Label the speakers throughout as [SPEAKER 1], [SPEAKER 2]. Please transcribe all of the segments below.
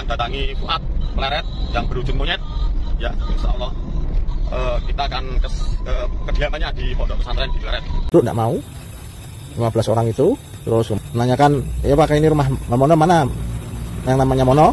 [SPEAKER 1] datangi Fuad Pleret yang berujung monyet. Ya, insya Allah kita akan ke kediamannya di pondok pesantren di Pleret.
[SPEAKER 2] Itu tidak mau 15 orang itu, terus menanyakan, ya Pak, ini rumah Mono mana? Yang namanya Mono.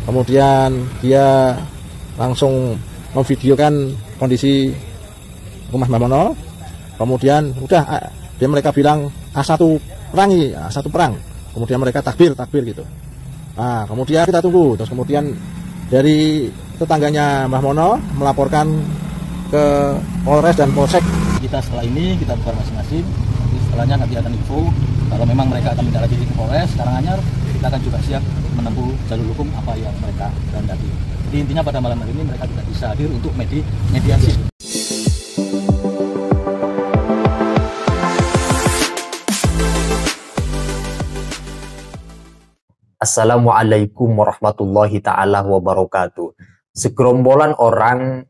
[SPEAKER 2] Kemudian dia langsung memvideokan kondisi rumah Mono. Kemudian udah mereka bilang A1 perangi, A1 perang. Kemudian mereka takbir gitu. Nah, kemudian kita tunggu. Terus kemudian dari tetangganya Mbah Mono melaporkan ke Polres dan Polsek.
[SPEAKER 3] Kita setelah ini kita buka masing-masing. Setelahnya nanti akan info. Kalau memang mereka akan mendatangi ke Polres Karanganyar, kita akan juga siap menempuh jalur hukum apa yang mereka kehendaki. Jadi intinya pada malam hari ini mereka tidak bisa hadir untuk mediasi.
[SPEAKER 4] Assalamualaikum warahmatullahi ta'ala wabarakatuh. Segerombolan orang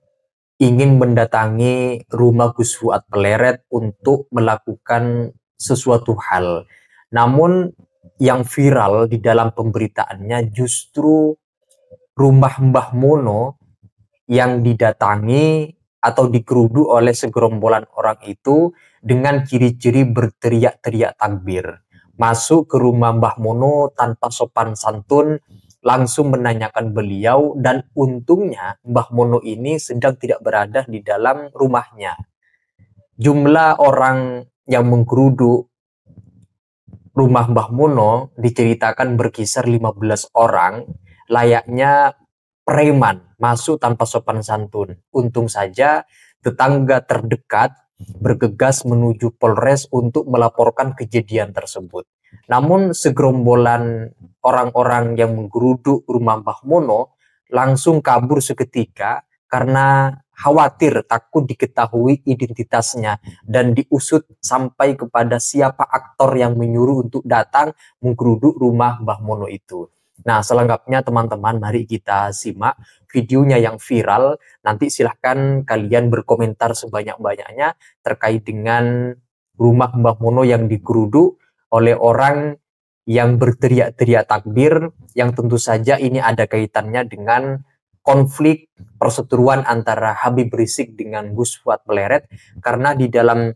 [SPEAKER 4] ingin mendatangi rumah Gus Fuad Pleret untuk melakukan sesuatu hal. Namun yang viral di dalam pemberitaannya justru rumah Mbah Mono yang didatangi atau digeruduk oleh segerombolan orang itu dengan ciri-ciri berteriak-teriak takbir. Masuk ke rumah Mbah Mono tanpa sopan santun, langsung menanyakan beliau, dan untungnya Mbah Mono ini sedang tidak berada di dalam rumahnya. Jumlah orang yang menggeruduk rumah Mbah Mono diceritakan berkisar 15 orang, layaknya preman masuk tanpa sopan santun. Untung saja tetangga terdekat bergegas menuju Polres untuk melaporkan kejadian tersebut. Namun segerombolan orang-orang yang menggeruduk rumah Mbah Mono langsung kabur seketika karena khawatir takut diketahui identitasnya dan diusut sampai kepada siapa aktor yang menyuruh untuk datang menggeruduk rumah Mbah Mono itu. Nah, selengkapnya teman-teman, mari kita simak videonya yang viral. Nanti silahkan kalian berkomentar sebanyak-banyaknya terkait dengan rumah Mbah Mono yang digeruduk oleh orang yang berteriak-teriak takbir, yang tentu saja ini ada kaitannya dengan konflik perseteruan antara Habib Rizik dengan Gus Fuad Pleret, karena di dalam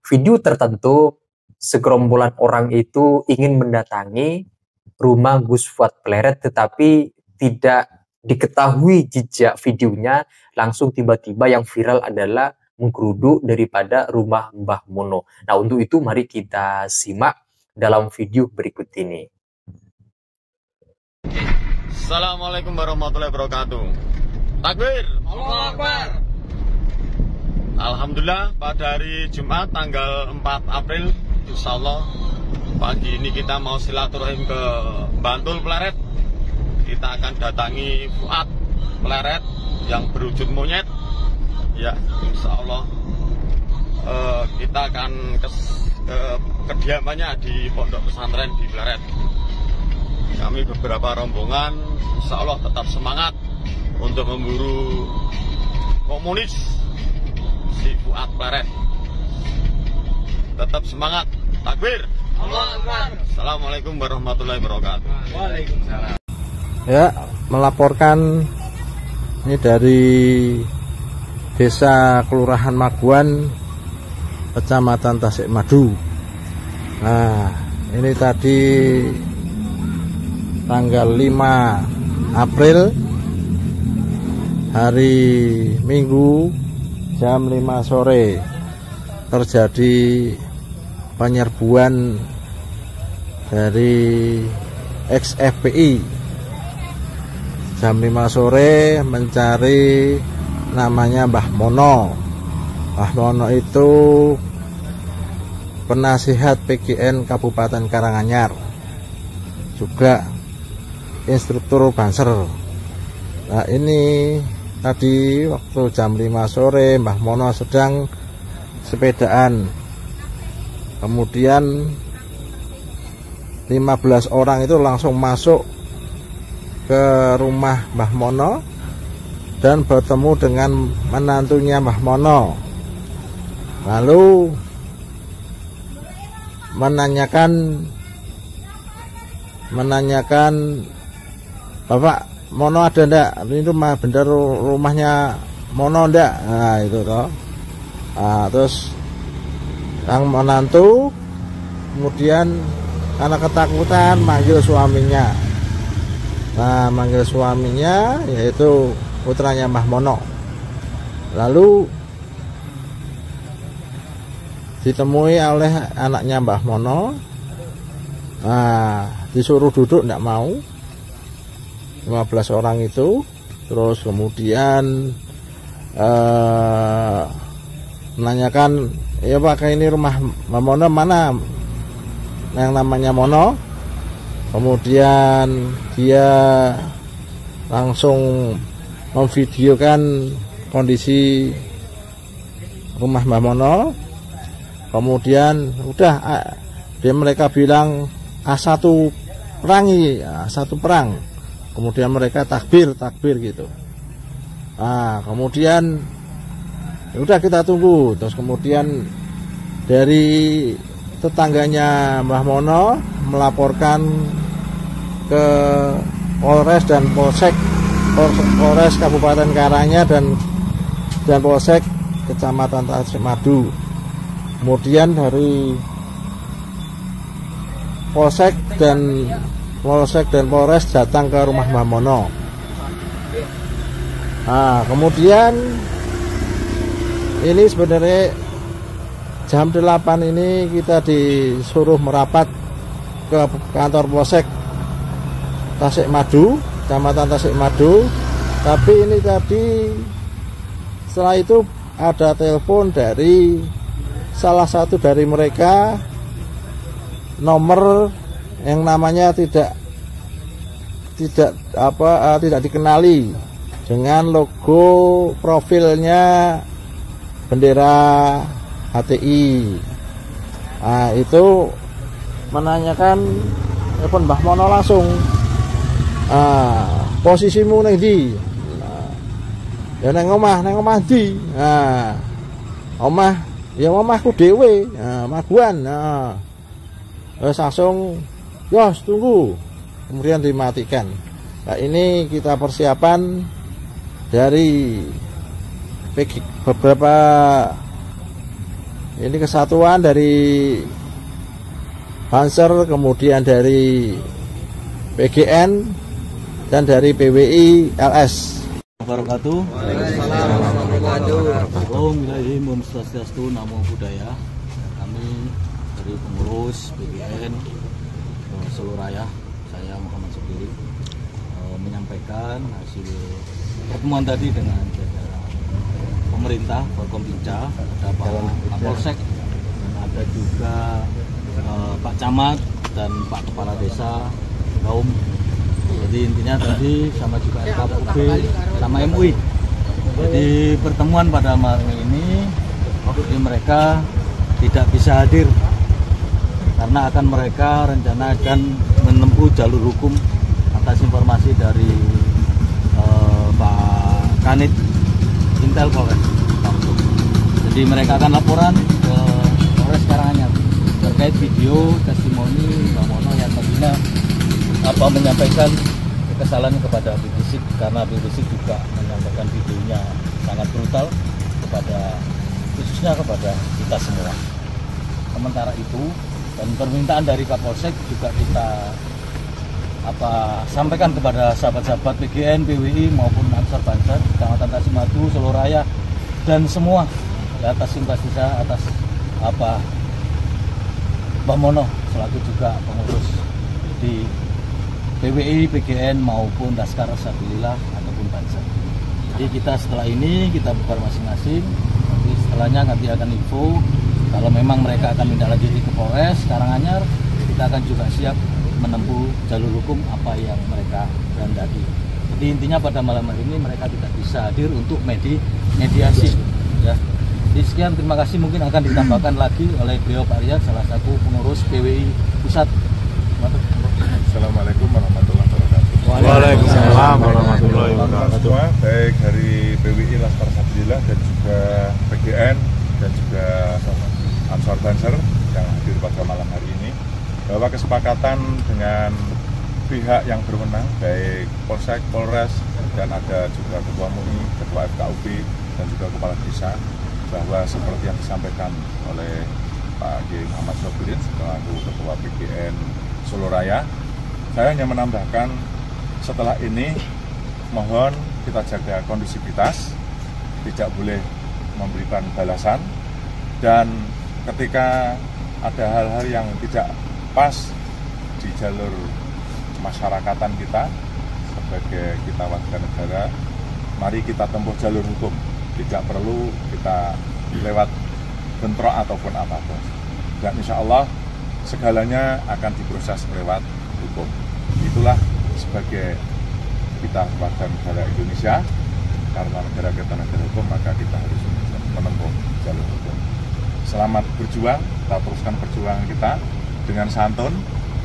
[SPEAKER 4] video tertentu segerombolan orang itu ingin mendatangi rumah Gus Fuad Pleret tetapi tidak diketahui jejak videonya, langsung tiba-tiba yang viral adalah menggeruduk daripada rumah Mbah Mono. Nah, untuk itu mari kita simak dalam video berikut ini.
[SPEAKER 1] Assalamualaikum warahmatullahi wabarakatuh. Takbir. Allahu Akbar. Alhamdulillah, pada hari Jumat tanggal 4 April insya Allah pagi ini kita mau silaturahim ke Bantul Pleret. Kita akan datangi Fuad Pleret yang berwujud monyet. Ya, insya Allah kita akan ke kediamannya di pondok pesantren di Pleret. Kami beberapa rombongan insya Allah tetap semangat untuk memburu komunis si Fuad Pleret. Tetap semangat. Takbir. Assalamualaikum warahmatullahi wabarakatuh.
[SPEAKER 3] Waalaikumsalam.
[SPEAKER 2] Ya, melaporkan ini dari Desa Kelurahan Maguan, Kecamatan Tasikmadu. Nah, ini tadi tanggal 5 April hari Minggu jam 5 sore terjadi penyerbuan dari ex-FPI. Jam 5 sore mencari namanya Mbah Mono. Mbah Mono itu penasihat PGN Kabupaten Karanganyar, juga instruktur Banser. Nah, ini tadi waktu jam 5 sore Mbah Mono sedang sepedaan. Kemudian 15 orang itu langsung masuk ke rumah Mbah Mono dan bertemu dengan menantunya Mbah Mono. Lalu menanyakan, Bapak Mono ada ndak? Ini rumah bener rumahnya Mono ndak? Nah itu toh. Nah, terus sang menantu kemudian karena ketakutan manggil suaminya. Nah manggil suaminya yaitu putranya Mbah Mono. Lalu ditemui oleh anaknya Mbah Mono. Nah disuruh duduk ndak mau, 15 orang itu. Terus kemudian menanyakan, ya Pak, ini rumah Mbah Mono mana yang namanya Mono. Kemudian dia langsung memvideokan kondisi rumah Mbah Mono. Kemudian udah mereka bilang A1 perangi, A1 perang. Kemudian mereka takbir gitu. Nah kemudian udah kita tunggu. Terus kemudian dari tetangganya Mbah Mono melaporkan ke Polres dan Polres Kabupaten Karanganyar dan Polsek Kecamatan Tasikmadu. Kemudian dari Polsek dan Polres datang ke rumah Mbah Mono. Nah kemudian ini sebenarnya jam 8 ini kita disuruh merapat ke kantor Polsek Tasikmadu, Kecamatan Tasikmadu. Tapi ini tadi setelah itu ada telepon dari salah satu dari mereka, nomor yang namanya tidak dikenali, dengan logo profilnya bendera HTI. Nah itu menanyakan, telepon Mbah Mono langsung, posisimu neng di? Ya neng omah di. Nah omah, ya omahku dewe, maguan. Terus langsung, yos tunggu. Kemudian dimatikan. Nah ini kita persiapan dari beberapa ini kesatuan dari Banser, kemudian dari PGN dan dari PWI LS.
[SPEAKER 3] Wabarakatuh. Om Swastiastu, Namo Buddhaya. Kami dari pengurus PGN Seluraya, saya Muhammad Sugiri, menyampaikan hasil pertemuan tadi dengan jajaran pemerintah, Forkompinca, ada Pak Kapolsek, dan ada juga Pak Camat dan Pak Kepala Desa Kaum. Jadi intinya tadi sama juga FKUB sama MUI. Jadi pertemuan pada malam ini mereka tidak bisa hadir karena mereka rencana akan menempuh jalur hukum atas informasi dari Pak Kanit Intel Polres. Jadi mereka akan laporan ke Polres Karanganyar terkait video testimoni Mbah Mono yang tentunya menyampaikan kekesalan kepada Habib Rizik, karena Habib Rizik juga menyampaikan videonya sangat brutal khususnya kepada kita semua. Sementara itu dan permintaan dari Kapolsek juga kita sampaikan kepada sahabat-sahabat PGN, PWI maupun Ansor Banser, Kecamatan Tasikmadu, Seluraya dan semua atas simpatisan atas Mbah Mono selaku juga pengurus di PWI, PGN maupun Laskar Sabilillah ataupun Banser. Jadi kita setelah ini kita bubar masing-masing. Nanti setelahnya akan info kalau memang mereka akan menindaklanjuti ke Polres Karanganyar, kita akan juga siap menempuh jalur hukum apa yang mereka kehendaki. Jadi intinya pada malam hari ini mereka tidak bisa hadir untuk mediasi. Ya. Jadi sekian, terima kasih. Mungkin akan ditambahkan lagi oleh beliau Pak Riyad, salah satu pengurus PWI Pusat.
[SPEAKER 5] Assalamualaikum warahmatullahi wabarakatuh.
[SPEAKER 1] Waalaikumsalam warahmatullahi wabarakatuh.
[SPEAKER 5] Semua baik dari PWI Laskar Sabilillah dan juga PGN dan juga Ansor Banser yang hadir pada malam hari ini, bahwa kesepakatan dengan pihak yang berwenang, baik Polsek, Polres, dan ada juga Ketua MUI, Ketua FKUB, dan juga Kepala Desa, bahwa seperti yang disampaikan oleh Pak Kiai Muhammad Sobirin selaku Ketua PGN Solo Raya, saya hanya menambahkan setelah ini mohon kita jaga kondusivitas, tidak boleh memberikan balasan, dan ketika ada hal-hal yang tidak pas di jalur masyarakatan kita sebagai kita warga negara, mari kita tempuh jalur hukum, tidak perlu kita lewat bentrok ataupun apapun, dan insya Allah segalanya akan diproses lewat hukum. Itulah sebagai kita warga negara Indonesia, karena negara kita negara hukum, maka kita harus menempuh jalur hukum. Selamat berjuang, kita teruskan perjuangan kita dengan santun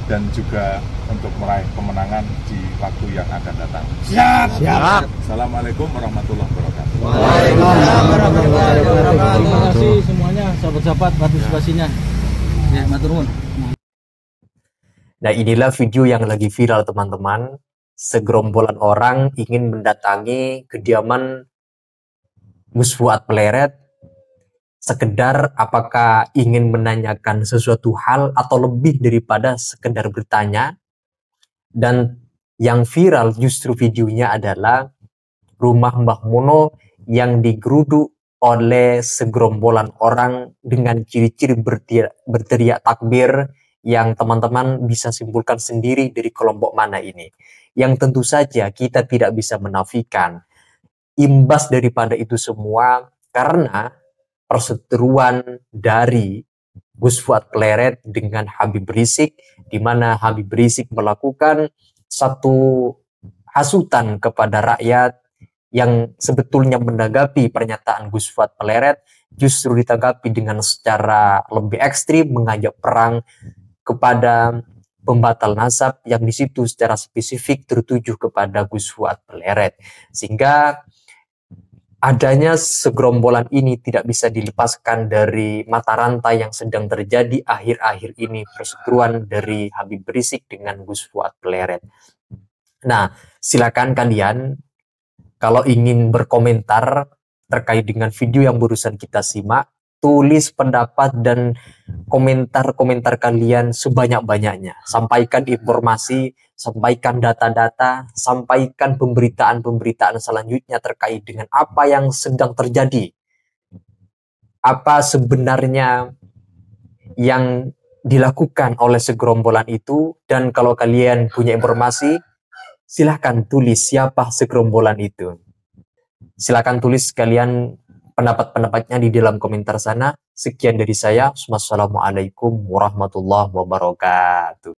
[SPEAKER 5] dan juga untuk meraih kemenangan di waktu yang akan datang.
[SPEAKER 2] Siap. Siap.
[SPEAKER 5] Assalamualaikum warahmatullahi wabarakatuh.
[SPEAKER 2] Waalaikumsalam warahmatullahi wabarakatuh.
[SPEAKER 3] Terima kasih semuanya sahabat-sahabat partisipasinya. Ya, matur nuwun.
[SPEAKER 4] Nah, inilah video yang lagi viral, teman-teman. Segerombolan orang ingin mendatangi kediaman Gus Fuad Pleret, sekedar apakah ingin menanyakan sesuatu hal atau lebih daripada sekedar bertanya. Dan yang viral justru videonya adalah rumah Mbah Mono yang digeruduk oleh segerombolan orang dengan ciri-ciri berteriak takbir, yang teman-teman bisa simpulkan sendiri dari kelompok mana ini. Yang tentu saja kita tidak bisa menafikan imbas daripada itu semua, karena perseteruan dari Gus Fuad Pleret dengan Habib Rizik, di mana Habib Rizik melakukan satu hasutan kepada rakyat yang sebetulnya menanggapi pernyataan Gus Fuad Pleret, justru ditanggapi dengan secara lebih ekstrim, mengajak perang kepada pembatal nasab yang di situ secara spesifik tertuju kepada Gus Fuad Pleret. Sehingga adanya segerombolan ini tidak bisa dilepaskan dari mata rantai yang sedang terjadi akhir-akhir ini, perseteruan dari Habib Rizik dengan Gus Fuad Pleret. Nah, silakan kalian kalau ingin berkomentar terkait dengan video yang barusan kita simak, tulis pendapat dan komentar-komentar kalian sebanyak-banyaknya. Sampaikan informasi, sampaikan data-data, sampaikan pemberitaan-pemberitaan selanjutnya terkait dengan apa yang sedang terjadi. Apa sebenarnya yang dilakukan oleh segerombolan itu, dan kalau kalian punya informasi, silahkan tulis siapa segerombolan itu. Silahkan tulis kalian pendapat-pendapatnya di dalam komentar sana. Sekian dari saya. Wassalamualaikum warahmatullahi wabarakatuh.